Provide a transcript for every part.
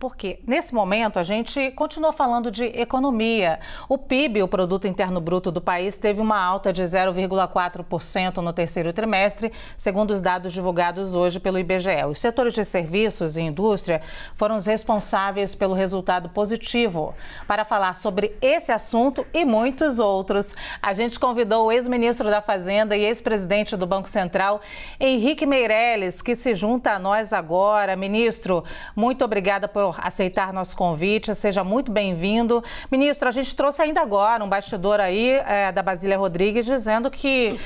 Porque, nesse momento, a gente continua falando de economia. O PIB, o Produto Interno Bruto do país, teve uma alta de 0,4% no terceiro trimestre, segundo os dados divulgados hoje pelo IBGE. Os setores de serviços e indústria foram os responsáveis pelo resultado positivo. Para falar sobre esse assunto e muitos outros, a gente convidou o ex-ministro da Fazenda e ex-presidente do Banco Central, Henrique Meirelles, que se junta a nós agora. Ministro, muito obrigada por aceitar nosso convite, seja muito bem-vindo. Ministro, a gente trouxe ainda agora um bastidor aí da Basília Rodrigues dizendo que,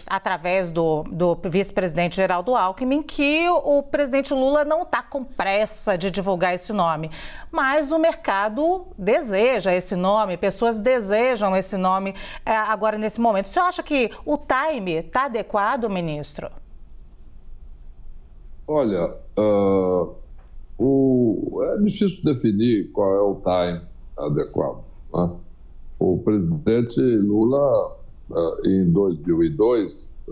através do vice-presidente Geraldo Alckmin, que o presidente Lula não está com pressa de divulgar esse nome. Mas o mercado deseja esse nome, pessoas desejam esse nome agora nesse momento. O senhor acha que o time está adequado, ministro? Olha, é difícil definir qual é o time adequado, né? O presidente Lula, em 2002,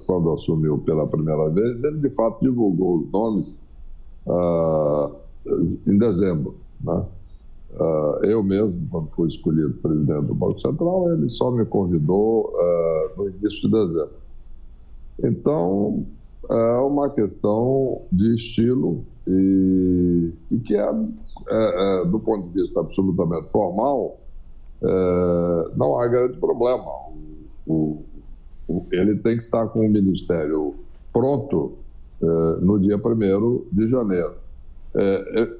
quando assumiu pela primeira vez, ele de fato divulgou os nomes em dezembro, né? Eu mesmo, quando fui escolhido presidente do Banco Central, ele só me convidou no início de dezembro. Então, é uma questão de estilo e que do ponto de vista absolutamente formal, não há grande problema. Ele tem que estar com o Ministério pronto no dia 1º de janeiro,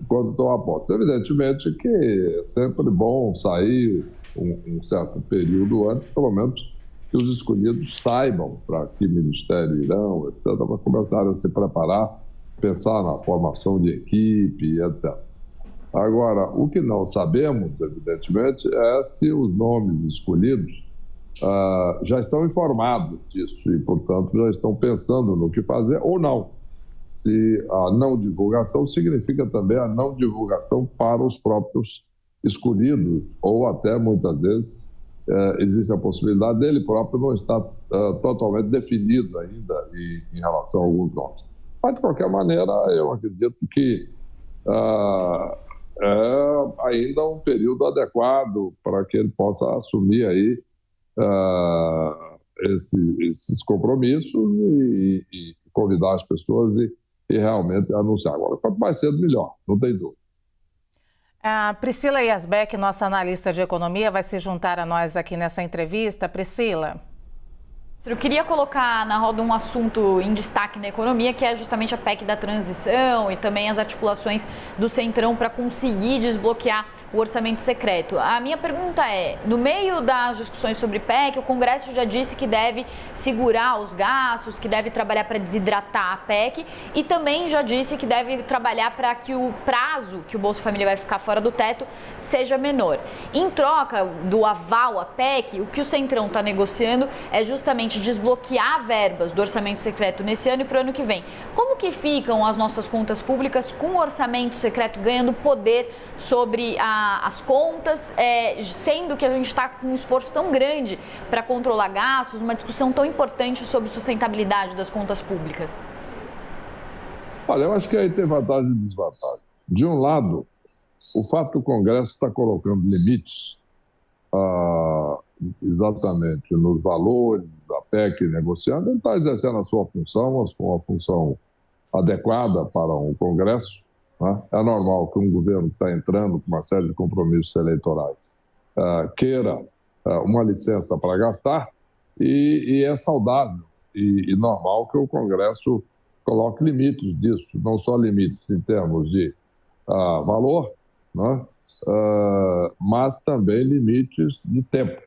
quando toma posse. Evidentemente que é sempre bom sair um certo período antes, pelo menos, que os escolhidos saibam para que ministério irão, etc., para começarem a se preparar, pensar na formação de equipe, etc. Agora, o que não sabemos, evidentemente, é se os nomes escolhidos já estão informados disso e, portanto, já estão pensando no que fazer ou não. Se a não divulgação significa também a não divulgação para os próprios escolhidos, ou até, muitas vezes, existe a possibilidade dele próprio não estar totalmente definido ainda em relação a alguns nomes. Mas, de qualquer maneira, eu acredito que é ainda um período adequado para que ele possa assumir aí esses compromissos e convidar as pessoas e realmente anunciar. Agora, quanto mais cedo, melhor, não tem dúvida. A Priscila Yazbek, nossa analista de economia, vai se juntar a nós aqui nessa entrevista. Priscila. Eu queria colocar na roda um assunto em destaque na economia, que é justamente a PEC da transição e também as articulações do Centrão para conseguir desbloquear o orçamento secreto. A minha pergunta é, no meio das discussões sobre PEC, o Congresso já disse que deve segurar os gastos, que deve trabalhar para desidratar a PEC e também já disse que deve trabalhar para que o prazo que o Bolsa Família vai ficar fora do teto seja menor. Em troca do aval à PEC, o que o Centrão está negociando é justamente desbloquear verbas do orçamento secreto nesse ano e para o ano que vem. Como que ficam as nossas contas públicas com o orçamento secreto ganhando poder sobre as contas, sendo que a gente está com um esforço tão grande para controlar gastos, uma discussão tão importante sobre sustentabilidade das contas públicas? Olha, eu acho que aí tem vantagem e desvantagem. De um lado, o fato do Congresso estar colocando limites exatamente nos valores da PEC negociando, ele está exercendo a sua função, uma função adequada para um Congresso, né? É normal que um governo que está entrando com uma série de compromissos eleitorais queira uma licença para gastar e é saudável e normal que o Congresso coloque limites disso, não só limites em termos de valor, né? Mas também limites de tempo,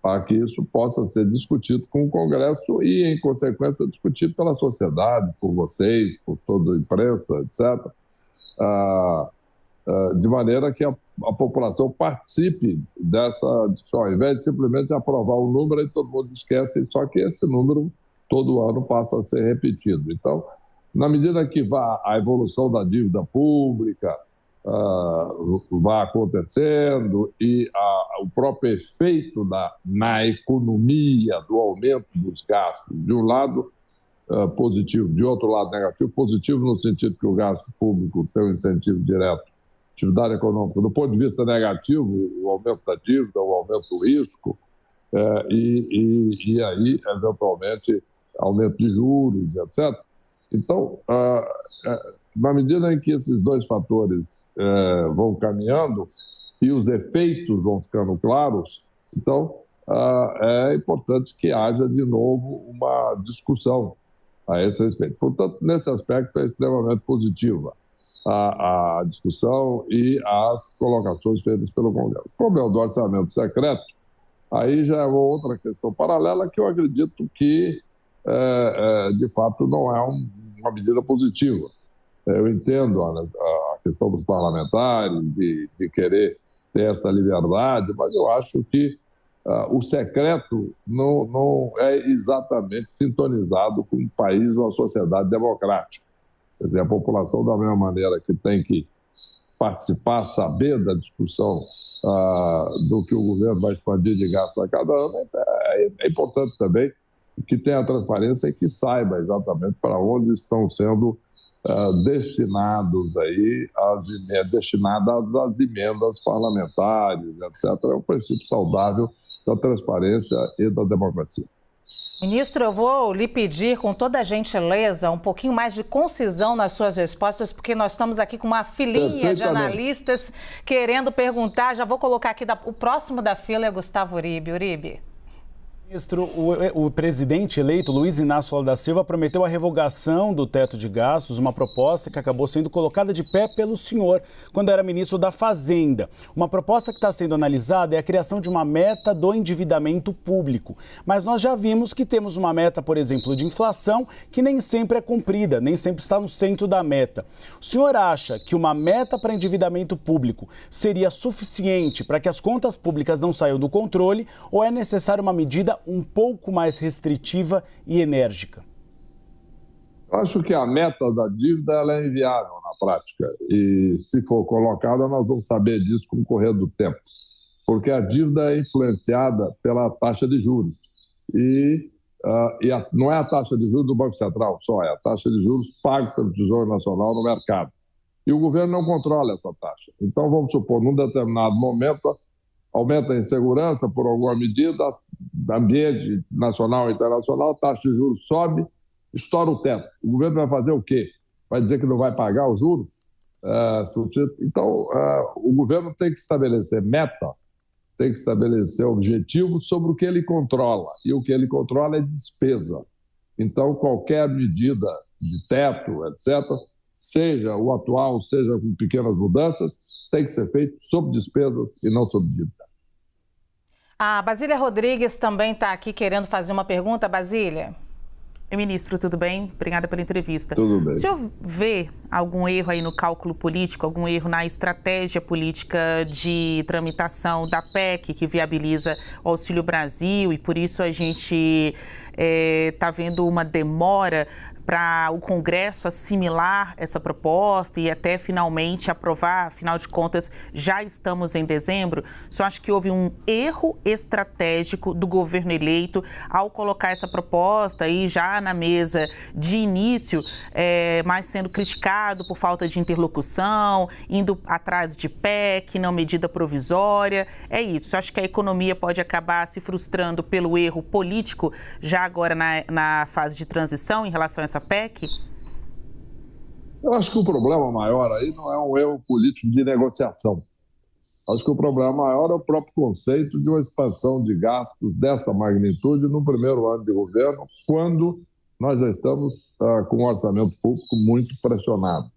para que isso possa ser discutido com o Congresso e, em consequência, discutido pela sociedade, por vocês, por toda a imprensa, etc., de maneira que a população participe dessa discussão, ao invés de simplesmente aprovar o número e todo mundo esquece, só que esse número todo ano passa a ser repetido. Então, na medida que vá a evolução da dívida pública, vai acontecendo e o próprio efeito na economia do aumento dos gastos, de um lado positivo, de outro lado negativo, positivo no sentido que o gasto público tem um incentivo direto atividade econômica. Do ponto de vista negativo, o aumento da dívida, o aumento do risco, e aí, eventualmente, aumento de juros, etc. Então, na medida em que esses dois fatores vão caminhando e os efeitos vão ficando claros, então é importante que haja de novo uma discussão a esse respeito. Portanto, nesse aspecto é extremamente positiva a discussão e as colocações feitas pelo Congresso. O problema do orçamento secreto, aí já é uma outra questão paralela que eu acredito que, de fato, não é uma medida positiva. Eu entendo a questão dos parlamentares, de querer ter essa liberdade, mas eu acho que o secreto não é exatamente sintonizado com um país ou uma sociedade democrática. Quer dizer, a população, da mesma maneira que tem que participar, saber da discussão do que o governo vai expandir de gastos a cada ano, é importante também que tenha transparência e que saiba exatamente para onde estão sendo destinadas as emendas parlamentares, etc. É um princípio saudável da transparência e da democracia. Ministro, eu vou lhe pedir, com toda a gentileza, um pouquinho mais de concisão nas suas respostas, porque nós estamos aqui com uma filinha de analistas querendo perguntar. Já vou colocar aqui, o próximo da fila é Gustavo Uribe. Uribe. Ministro, o presidente eleito, Luiz Inácio Lula da Silva, prometeu a revogação do teto de gastos, uma proposta que acabou sendo colocada de pé pelo senhor quando era ministro da Fazenda. Uma proposta que está sendo analisada é a criação de uma meta do endividamento público. Mas nós já vimos que temos uma meta, por exemplo, de inflação, que nem sempre é cumprida, nem sempre está no centro da meta. O senhor acha que uma meta para endividamento público seria suficiente para que as contas públicas não saiam do controle, ou é necessária uma medida um pouco mais restritiva e enérgica? Eu acho que a meta da dívida ela é inviável na prática e, se for colocada, nós vamos saber disso com o correr do tempo, porque a dívida é influenciada pela taxa de juros não é a taxa de juros do Banco Central só, é a taxa de juros paga pelo Tesouro Nacional no mercado. E o governo não controla essa taxa. Então, vamos supor, num determinado momento, aumenta a insegurança por alguma medida, ambiente nacional e internacional, a taxa de juros sobe, estoura o teto. O governo vai fazer o quê? Vai dizer que não vai pagar os juros? Então, o governo tem que estabelecer meta, tem que estabelecer objetivos sobre o que ele controla. E o que ele controla é despesa. Então, qualquer medida de teto, etc., seja o atual, seja com pequenas mudanças, tem que ser feito sob despesas e não sob dívida. A Basília Rodrigues também está aqui querendo fazer uma pergunta. Basília. Oi, ministro, tudo bem? Obrigada pela entrevista. Tudo bem. O senhor vê algum erro aí no cálculo político, algum erro na estratégia política de tramitação da PEC que viabiliza o Auxílio Brasil e por isso a gente está vendo uma demora para o Congresso assimilar essa proposta e até finalmente aprovar? Afinal de contas, já estamos em dezembro. O senhor acha que houve um erro estratégico do governo eleito ao colocar essa proposta aí já na mesa de início, mas sendo criticado por falta de interlocução, indo atrás de PEC, não medida provisória? É isso. O senhor acha que a economia pode acabar se frustrando pelo erro político já agora na fase de transição em relação a essa PEC? Eu acho que o problema maior aí não é um erro político de negociação. Acho que o problema maior é o próprio conceito de uma expansão de gastos dessa magnitude no primeiro ano de governo, quando nós já estamos com um orçamento público muito pressionado.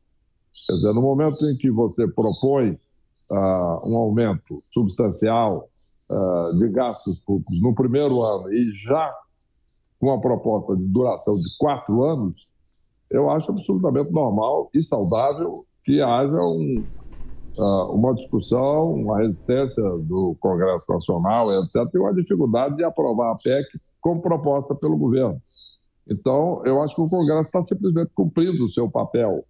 Quer dizer, no momento em que você propõe um aumento substancial de gastos públicos no primeiro ano e já com uma proposta de duração de 4 anos, eu acho absolutamente normal e saudável que haja uma discussão, uma resistência do Congresso Nacional, etc., e uma dificuldade de aprovar a PEC como proposta pelo governo. Então, eu acho que o Congresso está simplesmente cumprindo o seu papel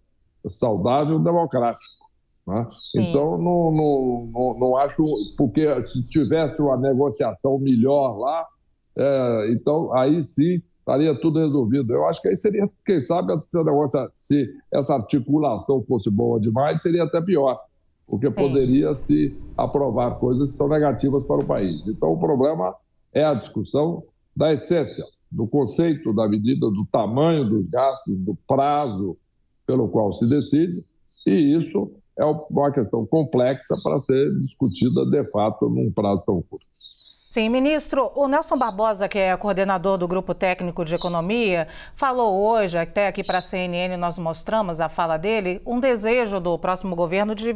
saudável e democrático, né? Então, não acho, porque se tivesse uma negociação melhor lá, então aí sim estaria tudo resolvido. Eu acho que aí seria, quem sabe, se essa articulação fosse boa demais, seria até pior. porque poderia se aprovar coisas que são negativas para o país. Então, o problema é a discussão da essência, do conceito da medida, do tamanho dos gastos, do prazo pelo qual se decide, e isso é uma questão complexa para ser discutida, de fato, num prazo tão curto. Sim, ministro, o Nelson Barbosa, que é coordenador do Grupo Técnico de Economia, falou hoje, até aqui para a CNN nós mostramos a fala dele, um desejo do próximo governo de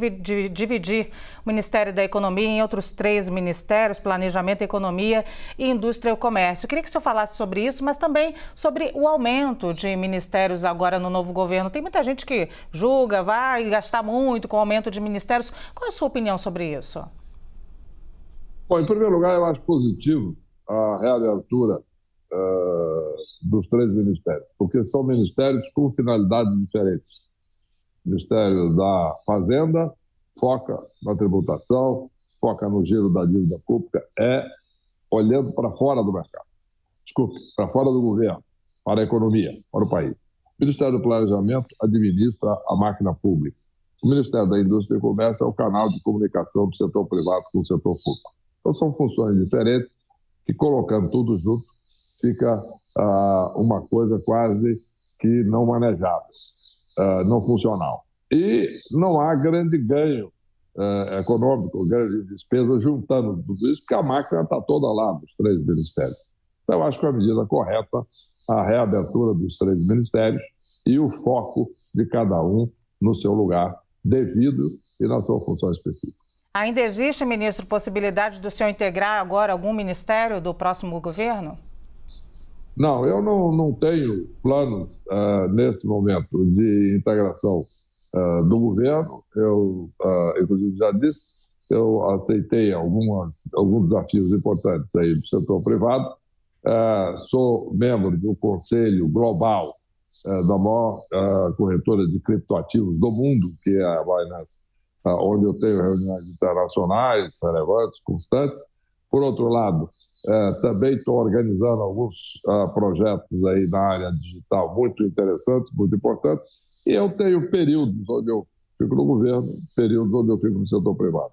dividir o Ministério da Economia em outros 3 ministérios, Planejamento, Economia e Indústria e Comércio. Eu queria que o senhor falasse sobre isso, mas também sobre o aumento de ministérios agora no novo governo. Tem muita gente que julga, vai gastar muito com o aumento de ministérios. Qual é a sua opinião sobre isso? Bom, em primeiro lugar, eu acho positivo a reabertura dos 3 ministérios, porque são ministérios com finalidades diferentes. O Ministério da Fazenda foca na tributação, foca no giro da dívida pública, olhando para fora do mercado. Para fora do governo, para a economia, para o país. O Ministério do Planejamento administra a máquina pública. O Ministério da Indústria e Comércio é o canal de comunicação do setor privado com o setor público. Então, são funções diferentes que, colocando tudo junto, fica uma coisa quase que não manejável, não funcional. E não há grande ganho econômico, grande despesa juntando tudo isso, porque a máquina está toda lá dos 3 ministérios. Então, eu acho que é a medida correta a reabertura dos 3 ministérios e o foco de cada um no seu lugar devido e na sua função específica. Ainda existe, ministro, possibilidade do senhor integrar agora algum ministério do próximo governo? Não, eu não tenho planos nesse momento de integração do governo. Eu, inclusive, já disse, eu aceitei alguns desafios importantes aí do setor privado. Sou membro do Conselho Global da maior corretora de criptoativos do mundo, que é a Binance, onde eu tenho reuniões internacionais relevantes, constantes. Por outro lado, também estou organizando alguns projetos aí na área digital muito interessantes, muito importantes, e eu tenho períodos onde eu fico no governo, períodos onde eu fico no setor privado.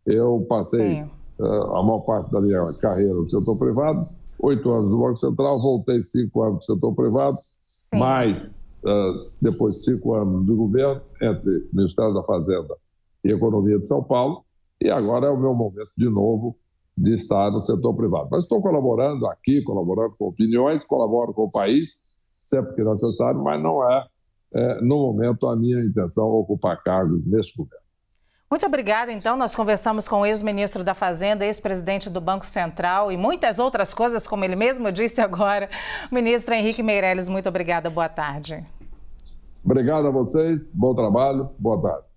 Eu passei a maior parte da minha carreira no setor privado, 8 anos no Banco Central, voltei 5 anos no setor privado, mais depois 5 anos de governo, entre Ministério da Fazenda e Economia de São Paulo, e agora é o meu momento, de novo, de estar no setor privado. Mas estou colaborando aqui, colaborando com opiniões, colaboro com o país, sempre que necessário, mas não no momento, a minha intenção ocupar cargos nesse governo. Muito obrigada, então. Nós conversamos com o ex-ministro da Fazenda, ex-presidente do Banco Central e muitas outras coisas, como ele mesmo disse agora. Ministro Henrique Meirelles, muito obrigada. Boa tarde. Obrigado a vocês. Bom trabalho. Boa tarde.